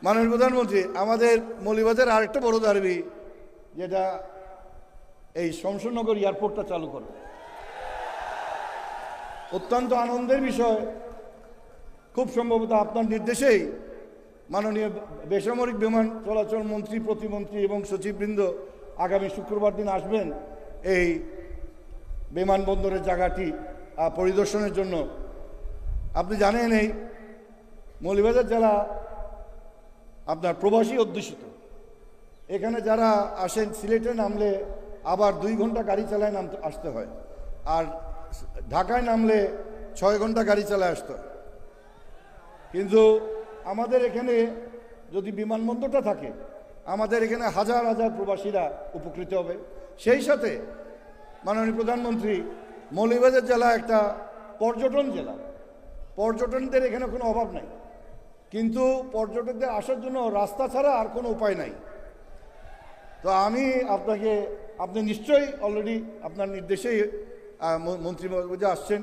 মাননীয় প্রধানমন্ত্রী, আমাদের মৌলভীবাজার আরেকটা বড় দাবি, যেটা এই শমশেরনগর এয়ারপোর্টটা চালু করে। অত্যন্ত আনন্দের বিষয়, খুব সম্ভবত আপনার নির্দেশেই মাননীয় বেসামরিক বিমান চলাচল মন্ত্রী, প্রতিমন্ত্রী এবং সচিববৃন্দ আগামী শুক্রবার দিন আসবেন এই বিমানবন্দরের জায়গাটি পরিদর্শনের জন্য। আপনি জানেন এই মৌলভীবাজার জেলা আপনার প্রবাসী অধ্যুষিত। এখানে যারা আসেন সিলেটে নামলে আবার 2 ঘন্টা গাড়ি চালায় আসতে হয়, আর ঢাকায় নামলে 6 ঘন্টা গাড়ি চালায় আসতে হয়। কিন্তু আমাদের এখানে যদি বিমানবন্দরটা থাকে, আমাদের এখানে হাজার হাজার প্রবাসীরা উপকৃত হবে। সেই সাথে মাননীয় প্রধানমন্ত্রী, মৌলভীবাজার জেলা একটা পর্যটন জেলা, পর্যটনদের এখানে কোনো অভাব নাই, কিন্তু পর্যটকদের আসার জন্য রাস্তা ছাড়া আর কোনো উপায় নাই। তো আমি আপনি নিশ্চয়ই অলরেডি আপনার নির্দেশেই মন্ত্রী আসছেন।